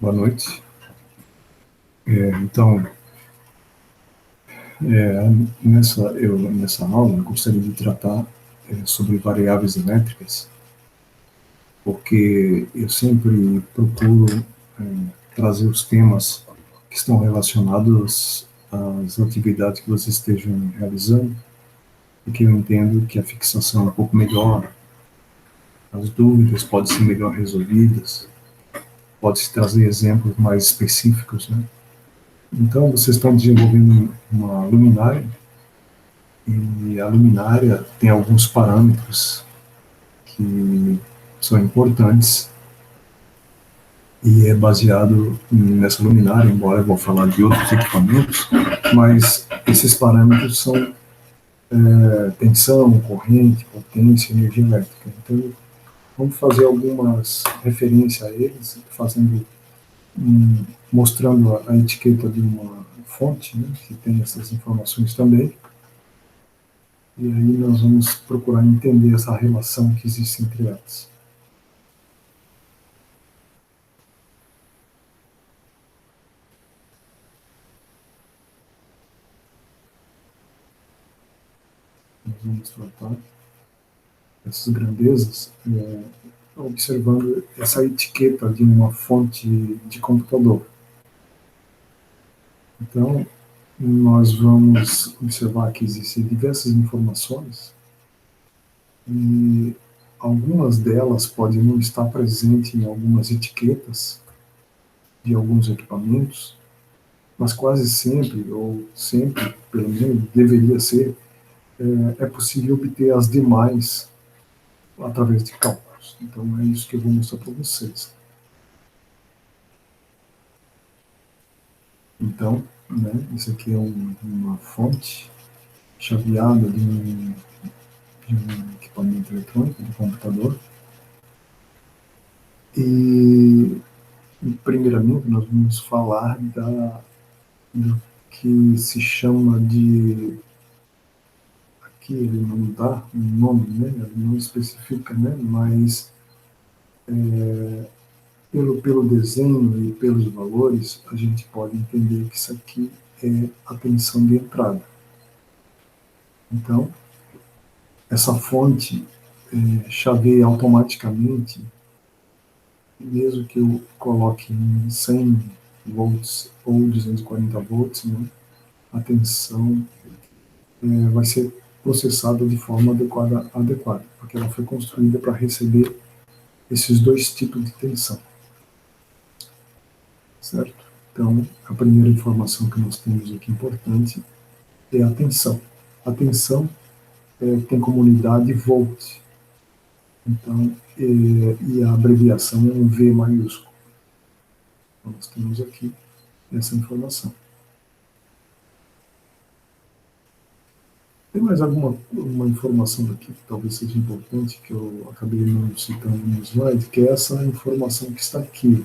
Boa noite. Então, nessa aula, eu gostaria de tratar sobre variáveis elétricas, porque eu sempre procuro trazer os temas que estão relacionados às atividades que vocês estejam realizando, porque eu entendo que a fixação é um pouco melhor, as dúvidas podem ser melhor resolvidas, pode-se trazer exemplos mais específicos, né? Então, vocês estão desenvolvendo uma luminária. E a luminária tem alguns parâmetros que são importantes e é baseado nessa luminária, embora eu vou falar de outros equipamentos, mas esses parâmetros são tensão, corrente, potência, energia elétrica. Então, vamos fazer algumas referências a eles, mostrando a etiqueta de uma fonte, né, que tem essas informações também. E aí nós vamos procurar entender essa relação que existe entre elas. Nós vamos tratar essas grandezas observando essa etiqueta de uma fonte de computador. Então, nós vamos observar que existem diversas informações e algumas delas podem não estar presentes em algumas etiquetas de alguns equipamentos, mas quase sempre, ou sempre, pelo menos, deveria ser, é possível obter as demais através de cálculos. Então, é isso que eu vou mostrar para vocês. Então, né, isso aqui é uma fonte chaveada de um equipamento eletrônico, de computador. E, primeiramente, nós vamos falar do que se chama de. Aqui ele não dá um nome, né, ele não especifica, né, mas pelo desenho e pelos valores, a gente pode entender que isso aqui é a tensão de entrada. Então, essa fonte chaveia automaticamente, mesmo que eu coloque em 100 volts ou 240 volts, né, a tensão vai ser processada de forma adequada, porque ela foi construída para receber esses dois tipos de tensão, certo? Então, a primeira informação que nós temos aqui importante é a tensão. A tensão tem como unidade volt, então, e a abreviação é um V maiúsculo. Então, nós temos aqui essa informação. Tem mais alguma uma informação aqui que talvez seja importante, que eu acabei não citando no slide, que é essa informação que está aqui.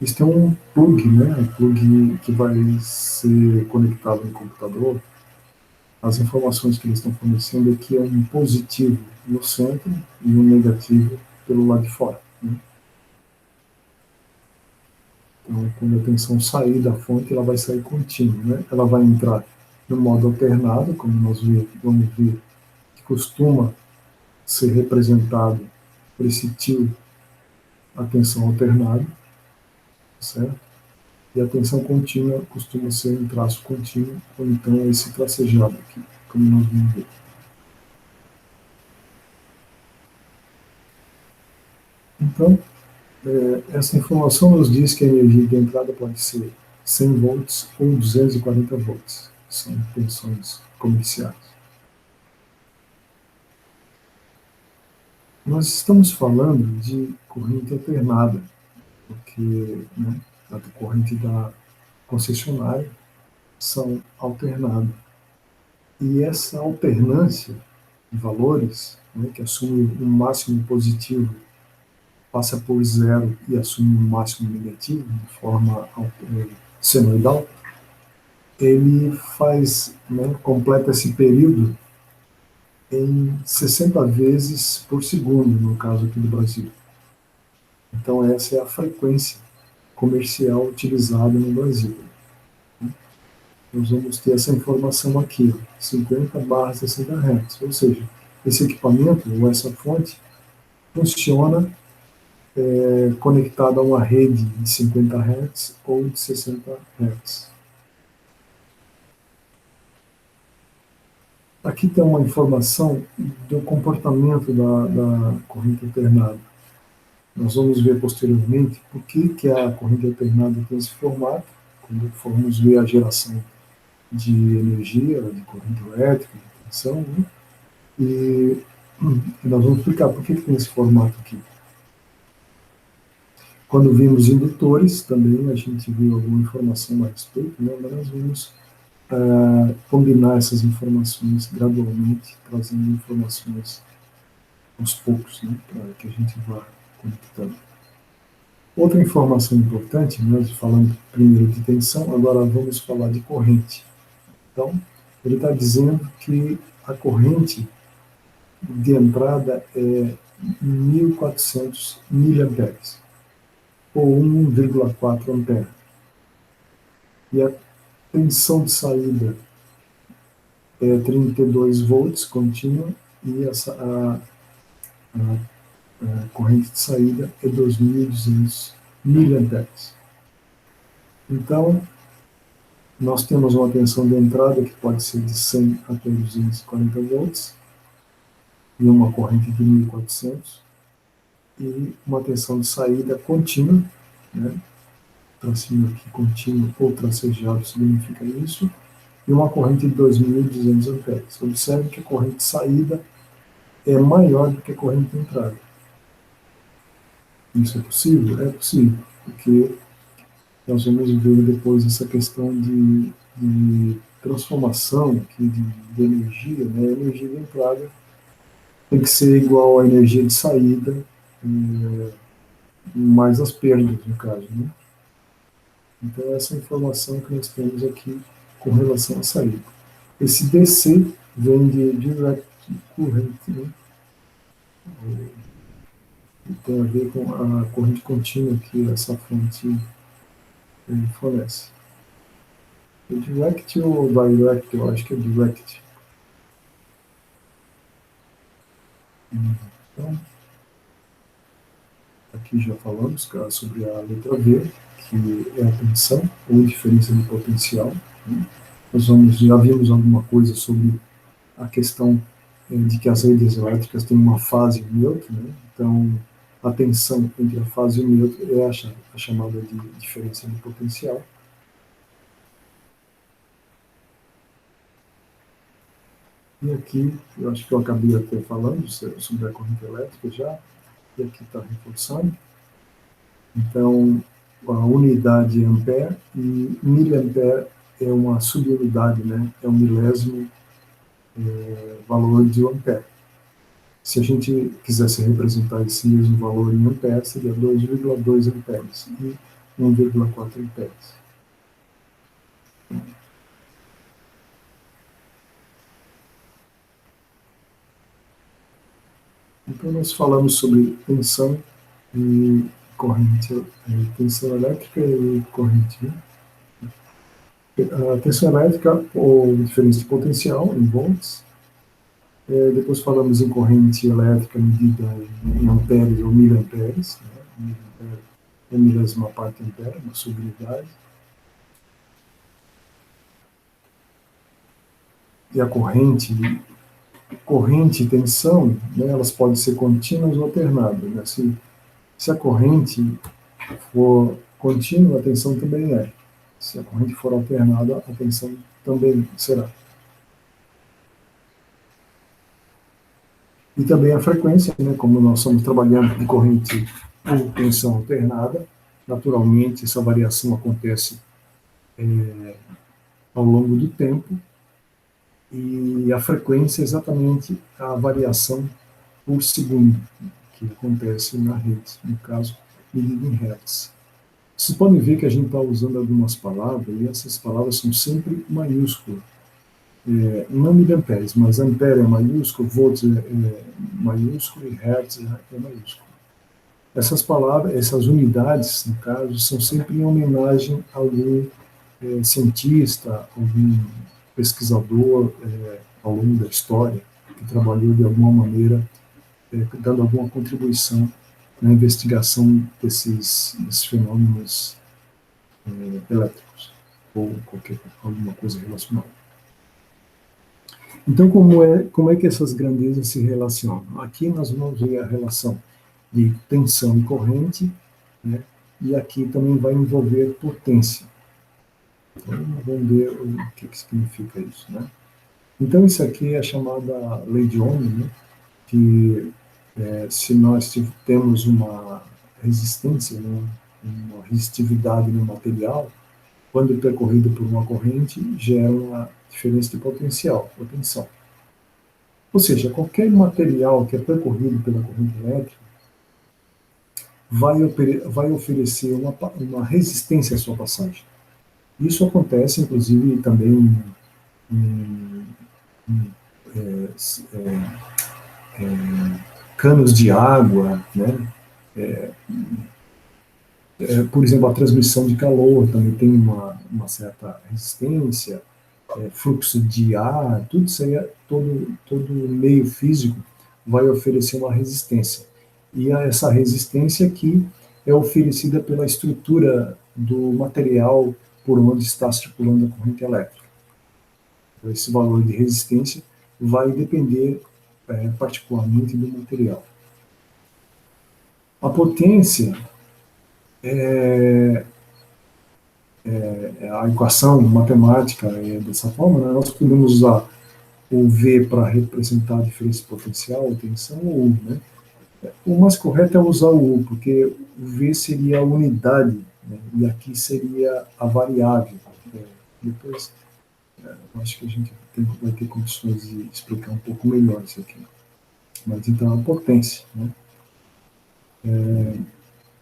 Isso tem um plug, né? Um plug que vai ser conectado no computador. As informações que eles estão fornecendo aqui é um positivo no centro e um negativo pelo lado de fora, né? Então, quando a tensão sair da fonte, ela vai sair contínua, né? Ela vai entrar no modo alternado, como nós vamos ver, que costuma ser representado por esse tio, a tensão alternada, certo? E a tensão contínua costuma ser um traço contínuo, ou então esse tracejado aqui, como nós vamos ver. Então, essa informação nos diz que a energia de entrada pode ser 100 volts ou 240 volts. São tensões comerciais. Nós estamos falando de corrente alternada, porque, né, a corrente da concessionária são alternadas. E essa alternância de valores, né, que assume um máximo positivo, passa por zero e assume um máximo negativo, de forma senoidal, ele faz, né, completa esse período em 60 vezes por segundo, no caso aqui do Brasil. Então, essa é a frequência comercial utilizado no Brasil. Nós vamos ter essa informação aqui, 50/60 Hz, ou seja, esse equipamento ou essa fonte funciona conectado a uma rede de 50 Hz ou de 60 Hz. Aqui tem uma informação do comportamento da corrente alternada. Nós vamos ver posteriormente por que a corrente alternada tem esse formato, quando formos ver a geração de energia, de corrente elétrica, de tensão, né? E nós vamos explicar por que tem esse formato aqui. Quando vimos indutores, também a gente viu alguma informação a respeito, né? Mas nós vamos combinar essas informações gradualmente, trazendo informações aos poucos, né? Para que a gente vá conectando. Outra informação importante, nós falando primeiro de tensão, agora vamos falar de corrente. Então, ele está dizendo que a corrente de entrada é 1.400 miliamperes, ou 1,4 ampere. E a tensão de saída é 32 volts contínua, e a corrente de saída é 2.200 miliamperes. Então, nós temos uma tensão de entrada que pode ser de 100 até 240 volts, e uma corrente de 1.400, e uma tensão de saída contínua, né? Tracinho aqui contínuo ou tracejado significa isso, e uma corrente de 2.200 amperes. Observe que a corrente de saída é maior do que a corrente de entrada. Isso é possível? É possível, porque nós vamos ver depois essa questão de transformação aqui de energia, né? A energia de entrada tem que ser igual à energia de saída, mais as perdas, no caso, né? Então, essa informação que nós temos aqui com relação à saída. Esse DC vem de Direct Current, né? Tem a ver com a corrente contínua que essa fonte fornece. É Direct ou Direct? Eu acho que é Direct. Então, aqui já falamos sobre a letra V, que é a tensão ou diferença de potencial, né? Nós já vimos alguma coisa sobre a questão de que as redes elétricas têm uma fase neutra, né? Então, a tensão entre a fase e o neutro é a chamada de diferença de potencial. E aqui, eu acho que eu acabei até falando sobre a corrente elétrica já, e aqui está reforçando. Então, a unidade é ampere, e miliampere é uma subunidade, né? É um milésimo valor de ampere. Se a gente quisesse representar esse mesmo valor em ampere, seria 2,2 amperes e 1,4 amperes. Então, nós falamos sobre tensão e corrente, tensão elétrica e corrente, né? A tensão elétrica, ou diferença de potencial, em volts. Depois falamos em corrente elétrica medida em amperes ou miliamperes, né? Miliampere é milésima parte ampere, uma subunidade. E a corrente e tensão, né, elas podem ser contínuas ou alternadas, né? Se a corrente for contínua, a tensão também é. Se a corrente for alternada, a tensão também será. E também a frequência, né, como nós estamos trabalhando de corrente ou tensão alternada, naturalmente essa variação acontece ao longo do tempo, e a frequência é exatamente a variação por segundo que acontece na rede, no caso, medida em hertz. Vocês podem ver que a gente está usando algumas palavras, e essas palavras são sempre maiúsculas. Não miliamperes, mas ampere é maiúsculo, volts é maiúsculo e hertz é maiúsculo. Essas palavras, essas unidades, no caso, são sempre em homenagem a algum cientista, algum pesquisador ao longo da história que trabalhou de alguma maneira, dando alguma contribuição na investigação desses fenômenos elétricos ou alguma coisa relacionada. Então, como é que essas grandezas se relacionam? Aqui nós vamos ver a relação de tensão e corrente, né? E aqui também vai envolver potência. Então, vamos ver o que significa isso, né? Então, isso aqui é a chamada lei de Ohm, né? Que se nós temos uma resistência, né? Uma resistividade no material, quando percorrido por uma corrente, gera uma diferença de potencial, ou tensão. Ou seja, qualquer material que é percorrido pela corrente elétrica vai oferecer uma resistência à sua passagem. Isso acontece, inclusive, também em, em é, canos de água, né? Por exemplo, a transmissão de calor também tem uma certa resistência, fluxo de ar, tudo isso aí, todo meio físico vai oferecer uma resistência. E essa resistência aqui é oferecida pela estrutura do material por onde está circulando a corrente elétrica. Então, esse valor de resistência vai depender particularmente do material. A potência a equação matemática é dessa forma, né? Nós podemos usar o V para representar a diferença potencial, a tensão, ou U, né? O mais correto é usar o U, porque o V seria a unidade, né? E aqui seria a variável. Depois, acho que a gente vai ter condições de explicar um pouco melhor isso aqui. Mas então, a potência, né?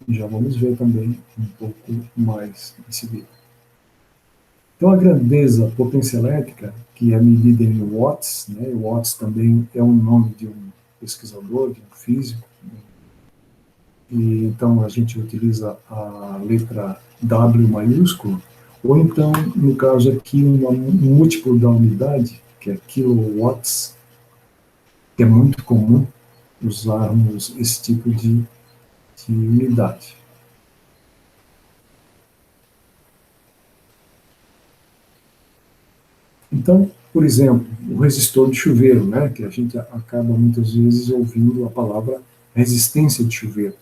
Já vamos ver também um pouco mais em seguida. Então, a grandeza, a potência elétrica, que é medida em watts, né? Watts também é um nome de um pesquisador, de um físico, né? E então a gente utiliza a letra W maiúsculo, ou então, no caso aqui, um múltiplo da unidade, que é kilowatts, que é muito comum usarmos esse tipo de unidade. Então, por exemplo, o resistor de chuveiro, né, que a gente acaba muitas vezes ouvindo a palavra resistência de chuveiro.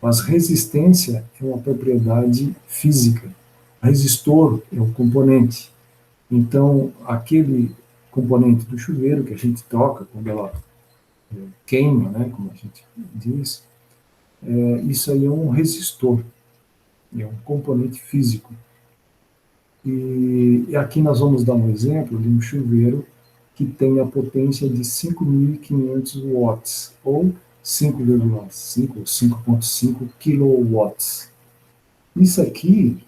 Mas resistência é uma propriedade física. Resistor é um componente. Então, aquele componente do chuveiro que a gente troca quando ela queima, né, como a gente diz, isso aí é um resistor, é um componente físico. E aqui nós vamos dar um exemplo de um chuveiro que tem a potência de 5.500 watts, ou 5,5 ou 5,5 kilowatts. Isso aqui,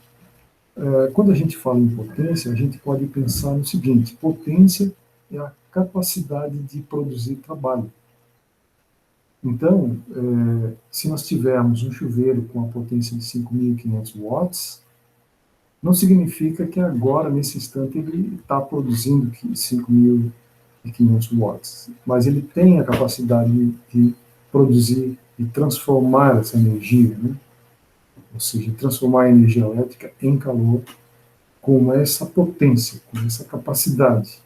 quando a gente fala em potência, a gente pode pensar no seguinte: potência é a capacidade de produzir trabalho. Então, se nós tivermos um chuveiro com a potência de 5.500 watts, não significa que agora, nesse instante, ele está produzindo 5.500 watts, mas ele tem a capacidade de produzir e transformar essa energia, né? Ou seja, transformar a energia elétrica em calor com essa potência, com essa capacidade.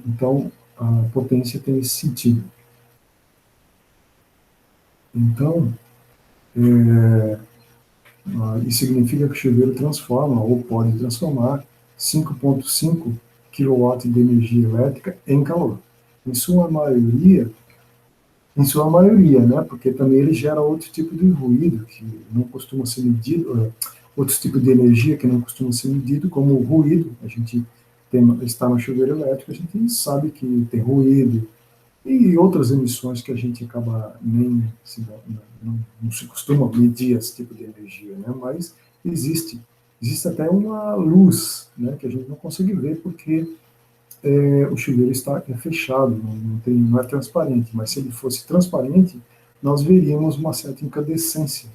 Então, a potência tem esse sentido. Então, isso significa que o chuveiro transforma, ou pode transformar, 5,5 kW de energia elétrica em calor. Em sua maioria, né? Porque também ele gera outro tipo de ruído que não costuma ser medido, outros tipos de energia que não costuma ser medido, como o ruído. A gente está no chuveiro elétrico, a gente sabe que tem ruído e outras emissões que a gente acaba nem não se costuma medir esse tipo de energia, né? Mas existe até uma luz, né, que a gente não consegue ver porque o chuveiro é fechado, não é transparente, mas se ele fosse transparente, nós veríamos uma certa incandescência,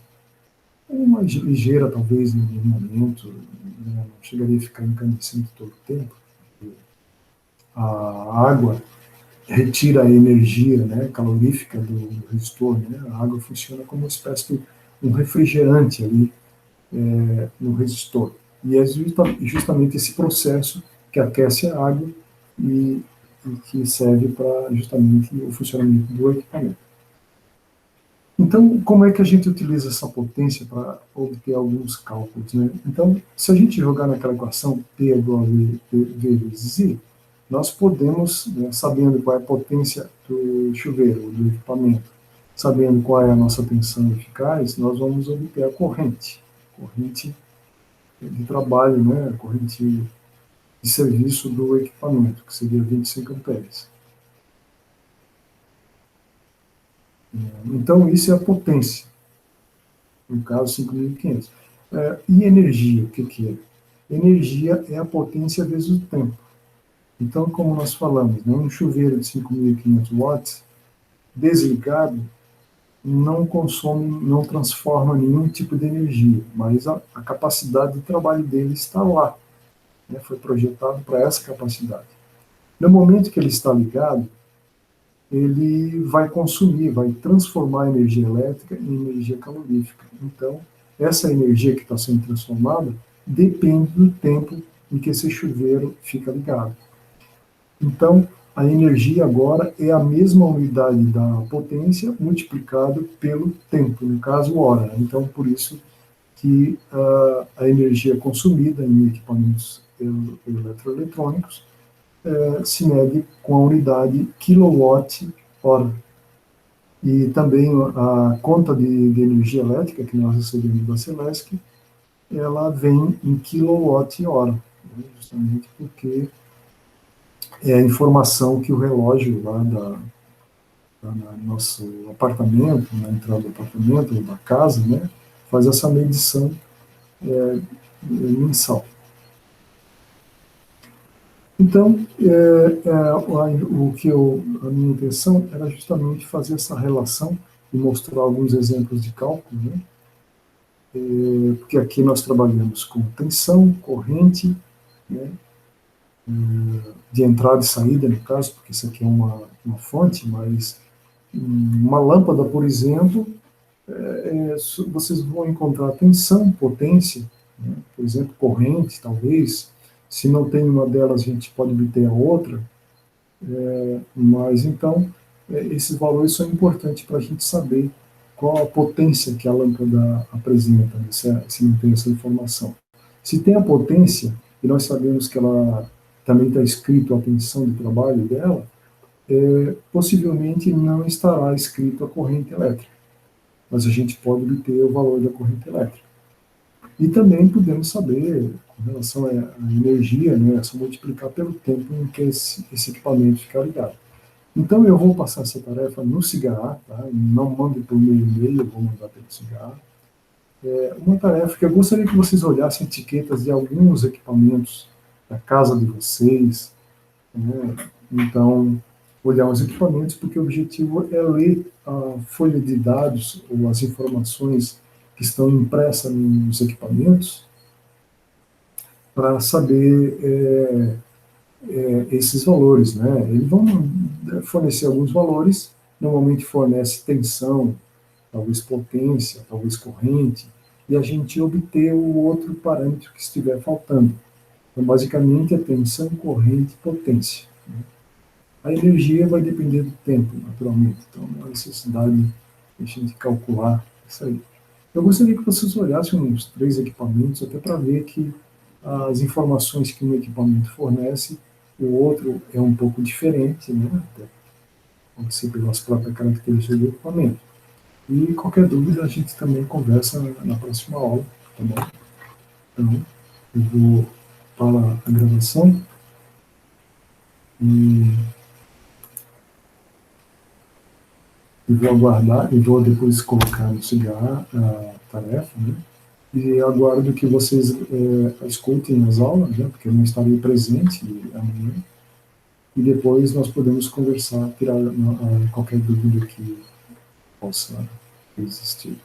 uma ligeira, talvez, no momento, né, não chegaria a ficar incandescente todo o tempo. A água retira a energia, né, calorífica do resistor, né, a água funciona como uma espécie de um refrigerante ali no resistor. E é justamente esse processo que aquece a água e, e que serve para justamente o funcionamento do equipamento. Então, como é que a gente utiliza essa potência para obter alguns cálculos, né? Então, se a gente jogar naquela equação P igual a V vezes I, nós podemos, né, sabendo qual é a potência do chuveiro, do equipamento, sabendo qual é a nossa tensão eficaz, nós vamos obter a corrente de trabalho, né, a corrente de serviço do equipamento, que seria 25 amperes. Então, isso é a potência, no caso 5.500. E energia, o que é? Energia é a potência vezes o tempo. Então, como nós falamos, né, um chuveiro de 5.500 watts, desligado, não consome, não transforma nenhum tipo de energia, mas a capacidade de trabalho dele está lá, né, foi projetado para essa capacidade. No momento que ele está ligado, ele vai consumir, vai transformar a energia elétrica em energia calorífica. Então, essa energia que está sendo transformada depende do tempo em que esse chuveiro fica ligado. Então, a energia agora é a mesma unidade da potência multiplicado pelo tempo, no caso, hora. Então, por isso que a energia consumida em equipamentos eletroeletrônicos se mede com a unidade quilowatt-hora. E também a conta de energia elétrica que nós recebemos da Celesc, ela vem em quilowatt-hora, né, justamente porque é a informação que o relógio lá no nosso apartamento, na entrada do apartamento ou da casa, né, faz essa medição mensal. Então, a minha intenção era justamente fazer essa relação e mostrar alguns exemplos de cálculo, né? Porque aqui nós trabalhamos com tensão, corrente, né? De entrada e saída, no caso, porque isso aqui é uma fonte, mas uma lâmpada, por exemplo, vocês vão encontrar tensão, potência, né? Por exemplo, corrente, talvez. Se não tem uma delas, a gente pode obter a outra. Mas então, esses valores são importantes para a gente saber qual a potência que a lâmpada apresenta, né, se não tem essa informação. Se tem a potência, e nós sabemos que ela também está escrito a tensão de trabalho dela, possivelmente não estará escrito a corrente elétrica, mas a gente pode obter o valor da corrente elétrica. E também podemos saber, com relação à energia, né, é só multiplicar pelo tempo em que esse equipamento fica ligado. Então, eu vou passar essa tarefa no Cigará, tá? Não mande por meu e-mail, eu vou mandar pelo Cigará. Uma tarefa que eu gostaria que vocês olhassem etiquetas de alguns equipamentos da casa de vocês, né? Então, olhar os equipamentos, porque o objetivo é ler a folha de dados ou as informações que estão impressas nos equipamentos para saber esses valores, né? Eles vão fornecer alguns valores, normalmente fornece tensão, talvez potência, talvez corrente, e a gente obter o outro parâmetro que estiver faltando. Então, basicamente, é tensão, corrente e potência, né? A energia vai depender do tempo, naturalmente, então não há necessidade de a gente calcular isso aí. Eu gostaria que vocês olhassem os 3 equipamentos, até para ver que as informações que um equipamento fornece, o outro é um pouco diferente, né? Até pode ser pelas próprias características do equipamento. E qualquer dúvida a gente também conversa na próxima aula, tá bom? Então, eu vou para a gravação e vou aguardar, e vou depois colocar no cigarro a tarefa, né? E aguardo que vocês escutem as aulas, né? Porque eu não estarei presente amanhã. E depois nós podemos conversar, tirar qualquer dúvida possa existir.